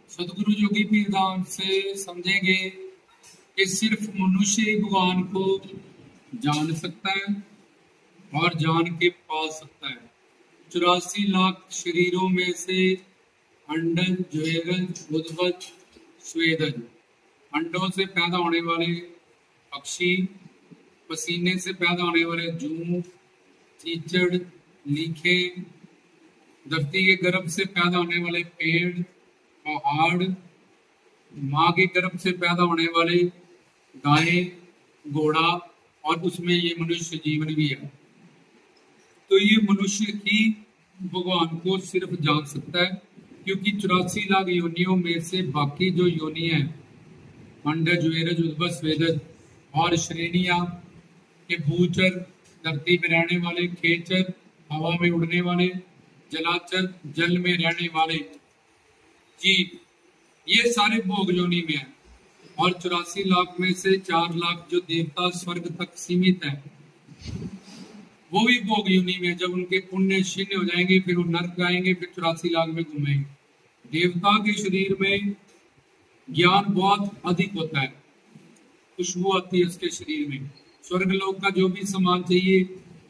सदगुरु योगी पीरदान से समझेंगे कि सिर्फ मनुष्य ही भगवान को जान सकता है और जान के पा सकता है। 84 लाख शरीरों में से अंडज, ज्वेरज, उद्भज, स्वेदज, अंडों से पैदा होने वाले पक्षी, पसीने से पैदा होने वाले जूं, कीचड़, लीखे, धरती के गर्भ से पैदा होने वाले पेड़, पहाड़, माँ के गर्भ से पैदा होने वाले गाय, घोड़ा और उसमें ये मनुष्य जीवन भी है। तो ये मनुष्य ही भगवान को सिर्फ जान सकता है, क्योंकि 84 लाख योनियों में से बाकी जो योनि है, अंडज, ज्वेरज, उद्भज, स्वेदज और श्रेणियां के भूचर, धरती में रहने वाले, खेचर, हवा में उड़ने वाले, जलाचर, जल में रहने वाले जीव, ये सारे भोग योनि में है। और 84 लाख में से 4 लाख जो देवता स्वर्ग तक सीमित है, वो भी भोग योनि में। जब उनके पुण्य क्षीण हो जाएंगे फिर वो नर्क आएंगे, फिर 84 लाख में घूमेंगे। देवता के शरीर में ज्ञान बहुत अधिक होता है, खुशबू आती है उसके शरीर में। स्वर्ग लोक का जो भी सामान चाहिए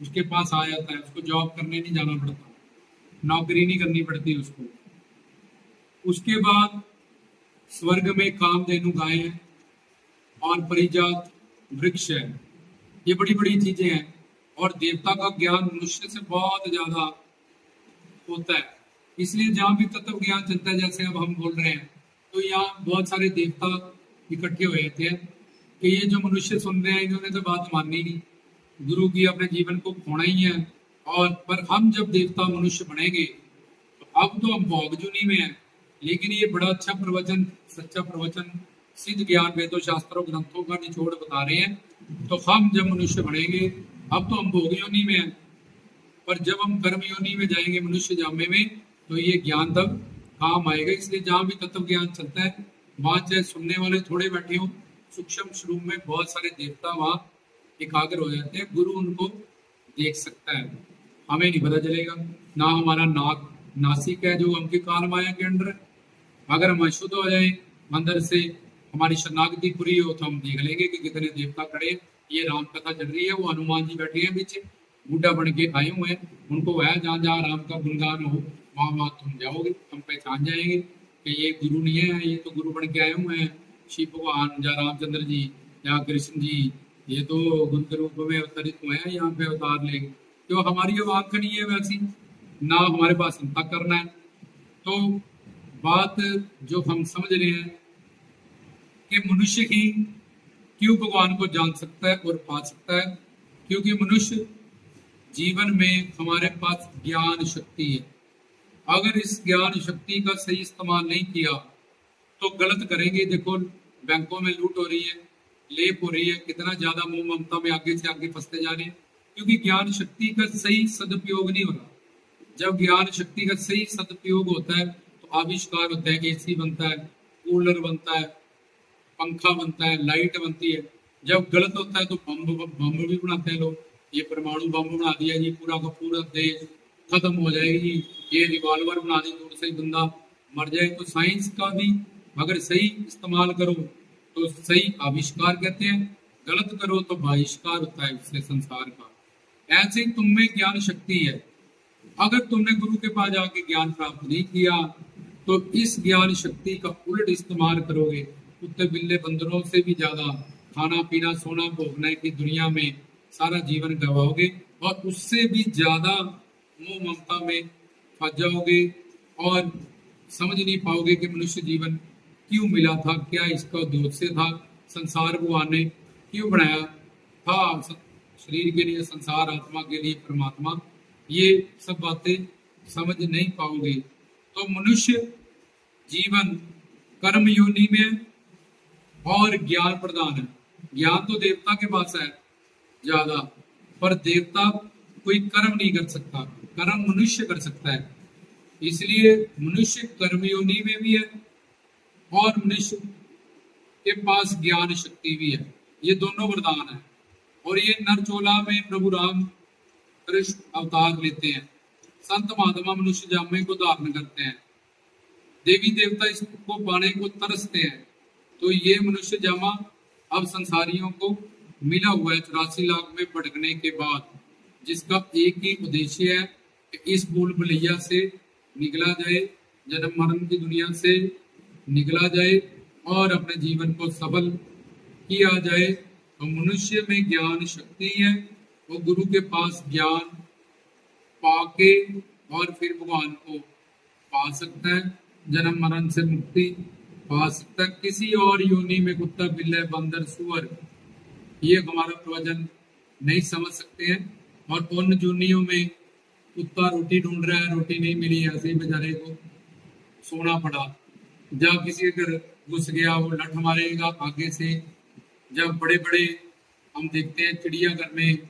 उसके पास आ जाता है, उसको जॉब करने नहीं जाना पड़ता, नौकरी नहीं करनी पड़ती उसको। उसके बाद स्वर्ग में कामधेनु गाय है और परिजात वृक्ष है, ये बड़ी बड़ी चीजें हैं। और देवता का ज्ञान मनुष्य से बहुत ज्यादा होता है, इसलिए जहां भी तत्व ज्ञान चलता है, जैसे अब हम बोल रहे हैं, तो यहाँ बहुत सारे देवता इकट्ठे हुए थे कि ये जो मनुष्य सुन रहे हैं इन्होंने तो बात माननी नहीं, गुरु की अपने जीवन को खोना ही है। और पर हम जब देवता मनुष्य बनेंगे तो अब तो हम भोग जुनी में हैं, लेकिन ये बड़ा अच्छा प्रवचन, सच्चा प्रवचन, सिद्ध ज्ञान वेदों शास्त्रों ग्रंथों का निचोड़ बता रहे हैं। तो हम जब मनुष्य बनेंगे, अब तो हम भोग योनि में हैं, पर जब हम कर्म योनि में जाएंगे मनुष्य जामे में, तो ये ज्ञान तब काम आएगा। इसलिए जहां भी तत्व ज्ञान चलता है वहां चाहे सुनने वाले थोड़े बैठे हो, सूक्ष्म स्वरूप में बहुत सारे देवता वहां एकाग्र हो जाते हैं, गुरु उनको देख सकता है। हमें नहीं पता चलेगा, ना हमारा नाक नासिक है जो हमके काल माया के अंडर है। अगर हम अशुद्ध हो जाए अंदर से, हमारी शरणागति पूरी हो, तो हम देख लेंगे कि कितने देवता खड़े। ये राम कथा चल रही है, वो हनुमान जी बैठे हैं पीछे, बूढ़ा बन के आए हुए हैं, उनको वह जहाँ जहाँ राम का गुणगान हो वहां वहां तुम जाओगे, तुम पहचान जाएंगे कि ये गुरु नहीं है, ये तो गुरु बन के आए हुए हैं, शिव भगवान या रामचंद्र जी या कृष्ण जी, ये तो गुरु के रूप में अवतरित हुए हैं, यहाँ पे अवतार लेंगे। क्यों? हमारी आवाज नहीं है वैसी, ना हमारे पास चिंता करना है। तो बात जो हम समझ रहे हैं कि मनुष्य ही क्यों भगवान को जान सकता है और पा सकता है, क्योंकि मनुष्य जीवन में हमारे पास ज्ञान शक्ति है। अगर इस ज्ञान शक्ति का सही इस्तेमाल नहीं किया तो गलत करेंगे। देखो बैंकों में लूट हो रही है, लेप हो रही है, कितना ज्यादा मोह ममता में आगे से आगे फंसते जा रहे हैं, क्योंकि ज्ञान शक्ति का सही सदुपयोग नहीं हो रहा। जब ज्ञान शक्ति का सही सदुपयोग होता है तो आविष्कार होता है, एसी बनता है, कूलर बनता है, पंखा बनता है, लाइट बनती है। जब गलत होता है तो बम भी बनाते हैं लोग, ये परमाणु बम बना दिया जी, पूरा का पूरा देश खत्म हो जाएगी, ये रिवॉल्वर बना दी, दूर से बंदा मर जाए। तो साइंस का भी अगर सही इस्तेमाल करो तो सही आविष्कार कहते हैं, गलत करो तो बहिष्कार होता है उससे संसार का। ऐसे ही तुम में ज्ञान शक्ति है, अगर तुमने गुरु के पास जाके ज्ञान प्राप्त नहीं किया तो इस ज्ञान शक्ति का उल्ट इस्तेमाल करोगे, कुत्ते बिल्ले बंदरों से भी ज्यादा खाना पीना सोना भोगने की दुनिया में सारा जीवन गवाओगे, और उससे भी ज्यादा मोह ममता में फंस जाओगे और समझ नहीं पाओगे कि मनुष्य जीवन क्यों मिला था, क्या इसका उद्देश्य था, संसार भगवान ने क्यों बनाया था, शरीर के लिए संसार, आत्मा के लिए परमात्मा, ये सब बातें समझ नहीं पाओगे। तो मनुष्य जीवन कर्म योनि में और ज्ञान प्रदान है। ज्ञान तो देवता के पास है ज्यादा, पर देवता कोई कर्म नहीं कर सकता, कर्म मनुष्य कर सकता है। इसलिए मनुष्य कर्म योनि में भी है और मनुष्य के पास ज्ञान शक्ति भी है, ये दोनों वरदान है। और ये नरचोला में प्रभु राम कृष्ण अवतार लेते हैं, संत महात्मा मनुष्य जामे को धारण करते हैं। देवी देवता इसको पाने को तरसते हैं। तो ये मनुष्य जामा अब संसारियों को मिला हुआ है 84 लाख में भटकने के बाद, जिसका एक ही उद्देश्य है कि इस भूल भुलैया से निकला जाए, जन्म मरण की दुनिया से निकला जाए और अपने जीवन को सफल किया जाए। तो मनुष्य में ज्ञान शक्ति है, वो गुरु के पास ज्ञान पाके और फिर भगवान को पा सकता है, जन्म मरण से मुक्ति पा सकता है। किसी और योनि में कुत्ता बिल्ली बंदर सुअर ये हमारा प्रवचन नहीं समझ सकते हैं, और उन योनियों में कुत्ता रोटी ढूंढ रहा है, रोटी नहीं मिली, ऐसे ही बेचारे को सोना पड़ा। जब किसी के घर घुस गया वो लठ मारेगा आगे से। जब बड़े बड़े हम देखते हैं चिड़ियाघर में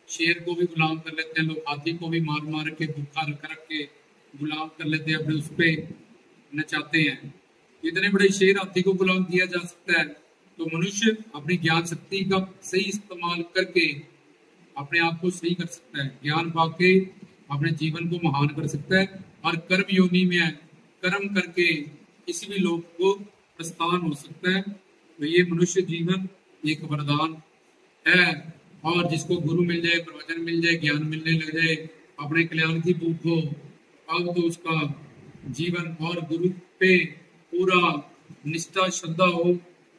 शेर को भी गुलाम कर लेते हैं लोग, हाथी को भी मार मार के भूखा रख रख के गुलाम कर लेते हैं, अपने उस पे नचाते हैं। इतने बड़े शेर हाथी को गुलाम किया जा सकता है। तो मनुष्य अपनी ज्ञान शक्ति का सही इस्तेमाल करके अपने आप को सही कर सकता है, ज्ञान पाके अपने जीवन को महान कर सकता है, और कर्म योनि में है, कर्म करके किसी भी लोग को प्रस्थान हो सकता है। तो ये मनुष्य जीवन एक वरदान है, और जिसको गुरु मिल जाए, प्रवचन मिल जाए, ज्ञान मिलने लग जाए, अपने कल्याण की भूख हो, अब तो उसका जीवन और गुरु पे पूरा निष्ठा श्रद्धा हो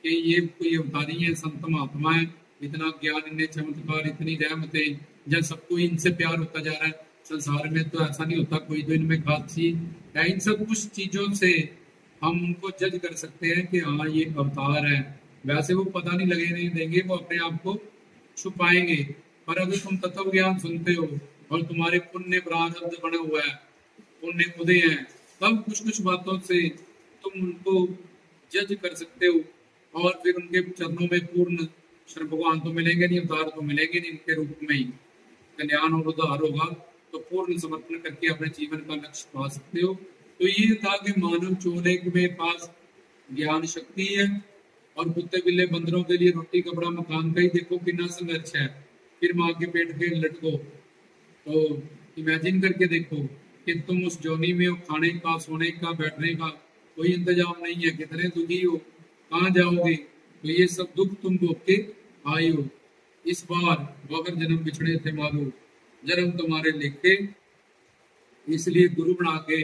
कि ये कोई अवतारी है, संत महात्मा है, इतना ज्ञान, इतने चमत्कार, इतनी रहमतें, जब सबको इनसे प्यार होता जा रहा है। संसार में तो ऐसा नहीं होता कोई तो इनमें खास चीज है। इन सब कुछ चीजों से हम उनको जज कर सकते हैं कि हाँ ये अवतार है। वैसे वो पता नहीं लगे नहीं देंगे, वो अपने आप को छुपाएंगे। पर अगर तुम तत्व ज्ञान सुनते हो और तुम्हारे पुण्य प्रारब्ध बना हुआ है, पुण्य उदय है, तब कुछ कुछ बातों से तुम उनको जज कर सकते हो, और फिर उनके चरणों में पूर्ण शरण, भगवान तो मिलेंगे नहीं, अवतार तो मिलेंगे नहीं, इनके रूप में ही कल्याण और उद्धार होगा। तो पूर्ण समर्पण करके अपने जीवन का लक्ष्य पा सकते हो। तो ये था कि मानव चोले में पास ज्ञान शक्ति है, और कुत्ते बिल्ले बंदरों के लिए रोटी कपड़ा मकान का ही देखो कितना संघर्ष है। फिर माँ के पेट के लटको, तो इमेजिन करके देखो कि तुम उस जोनी में हो, खाने का, सोने का, बैठने का कोई इंतजाम नहीं है, कितने दुखी हो, कहाँ जाओगे। तो ये सब दुख तुम भोग के आए हो। इस बार बगैर जन्म बिछड़े थे मारो, जन्म तुम्हारे लिखे, इसलिए गुरु बना के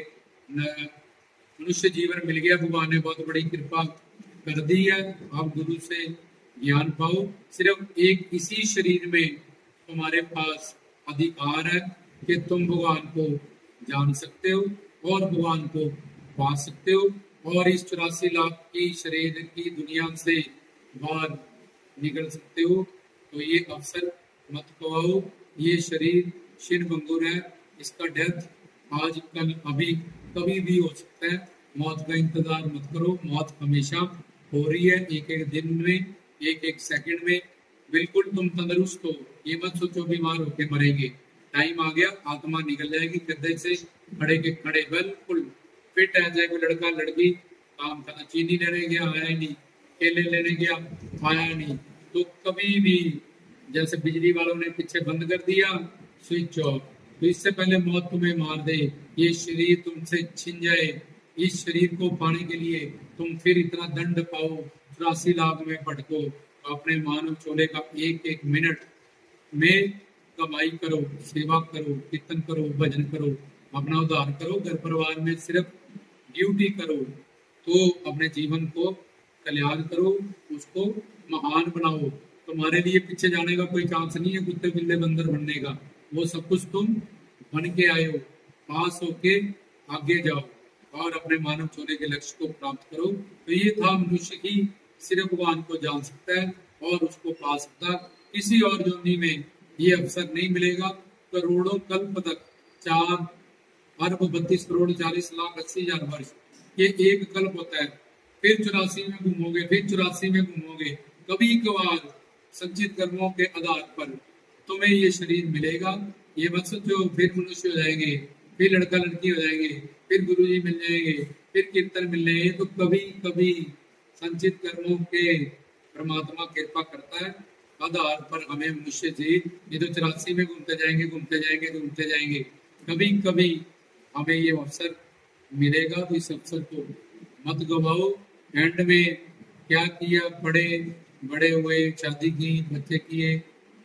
मनुष्य जीवन मिल गया। भगवान ने बहुत बड़ी कृपा कर दी है। आप गुरु से ज्ञान पाओ। सिर्फ एक इसी शरीर में तुम्हारे पास अधिकार है कि तुम भगवान को जान सकते हो और भगवान को पा सकते हो, और इस 84 लाख की शरीर की दुनिया से बाहर निकल सकते हो। तो ये अवसर मत गवाओ। ये शरीर क्षीण भंगुर है, इसका डेथ आज कल अभी कभी भी हो सकता है। मौत का इंतजार मत करो, मौत हमेशा हो रही है, एक एक दिन में, एक एक सेकंड में। बिल्कुल तुम तंदुरुस्त हो, ये मत सोचो बीमार होके मरेंगे। टाइम आ गया, आत्मा निकल जाएगी गद्दे से, खड़े के खड़े बिल्कुल फिट है। चाहे कोई लड़का लड़की काम करना, चीनी लेने गया आया ही नहीं, केले लेने गया आया नहीं, तो कभी भी जैसे बिजली वालों ने पीछे बंद कर दिया स्विच ऑफ, तो इससे पहले मौत तुम्हें मार दे, ये शरीर तुमसे छिन जाए, इस शरीर को पाने के लिए तुम फिर इतना दंड पाओ, 84 लाख में भटको, तो अपने मानव चोले का एक एक मिनट में कमाई करो, सेवा करो, कीर्तन करो, भजन करो, अपना उद्धार करो, घर परिवार में सिर्फ ड्यूटी करो, तो अपने जीवन को कल्याण करो, उसको महान बनाओ। तुम्हारे लिए पीछे जाने का कोई चांस नहीं है, कुत्ते बिल्ले बंदर बनने का। वो सब कुछ तुम बन के आए हो, पास होके आगे जाओ और अपने मानव चोले के लक्ष्य को प्राप्त करो। तो ये था मनुष्य ही सिर्फ भगवान को जान सकता है और उसको पा सकता है। किसी और योनि में ये अवसर नहीं मिलेगा। करोड़ों कल्प तक, 4 अरब 32 करोड़ 40 लाख 80 हजार वर्ष, ये एक कल्प होता है। फिर 84 में घूमोगे, फिर 84 में घूमोगे। कभी कभार संचित कर्मों के आधार पर तुम्हें ये शरीर मिलेगा। ये मत सोचो फिर मनुष्य हो जाएंगे, फिर लड़का लड़की हो जाएंगे, फिर गुरुजी मिल जाएंगे, फिर कीर्तन मिल जाएंगे। तो कभी कभी संचित कर्मों के परमात्मा कृपा करता है, आधार पर हमें मनुष्य जी, ये तो 84 में घूमते जाएंगे, घूमते जाएंगे, घूमते जाएंगे। कभी कभी हमें ये अवसर मिलेगा, तो इस अवसर को मत गवाओ। एंड में क्या किया, पढ़े बड़े हुए, शादी की, बच्चे किए,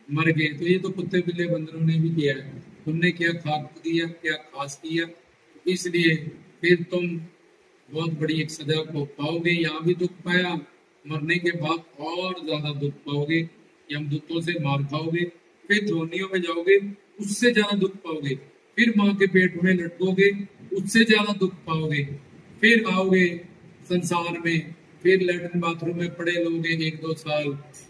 मर गए, तो ये तो कुत्ते बिल्ले बंदरों ने भी किया है। तुमने क्या खाक दिया, क्या खास किया, इसलिए फिर तुम बहुत बड़ी एक सजा को पाओगे। यहाँ भी दुख पाया, मरने के बाद और ज्यादा दुख पाओगे, यमदूतों से मार खाओगे, फिर जोनियों में जाओगे, उससे ज्यादा दुख पाओगे, फिर माँ के पेट में लटकोगे, उससे ज्यादा दुख पाओगे, फिर आओगे संसार में, फिर लैट्रिन बाथरूम में पड़े लोगे 1-2 साल,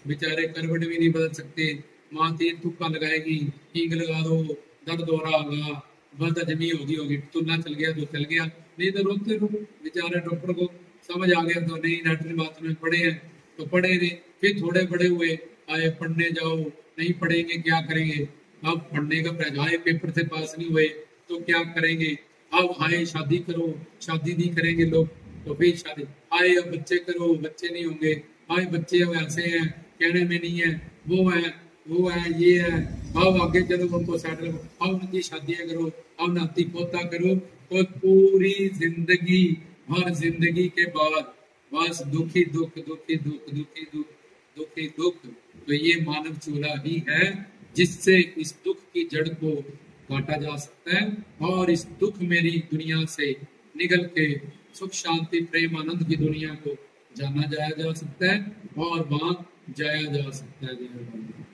बेचारे करवट भी नहीं बदल सकते, माँ 3 तुक्का लगाएगी, हींग लगा दो, दर्द हो रहा होगा, बस हजमी होगी, तुलना चल गया तो चल गया, नहीं तो रोते रहो। बेचारे डॉक्टर को समझ आ गया तो नहीं, लैट्रिन बाथरूम में पड़े हैं तो पड़े नहीं, फिर थोड़े बड़े हुए, आए पढ़ने जाओ, नहीं पढ़ेंगे क्या करेंगे, अब पढ़ने का आए पेपर से पास नहीं हुए तो क्या करेंगे, अब आए शादी करो, शादी नहीं करेंगे लोग तो फिर शादी, आए अब बच्चे करो, बच्चे नहीं होंगे, आए बच्चे अब ऐसे हैं, कहने में नहीं है, वो है, ये है, अब आगे चलो उनको सेटल करो, अब उनकी शादियां करो, अब नाती पोता करो, तो पूरी जिंदगी, हर जिंदगी के बाद बस दुखी दुख, दुखी दुख, दुखी दुख, दुखी दुख। तो ये मानव चूल्हा ही है जिससे इस दुख की जड़ को काटा जा सकता है, और इस दुख मेरी दुनिया से निकल के सुख शांति प्रेम आनंद की दुनिया को जाना जाया जा सकता है, और वहां जाया जा सकता है।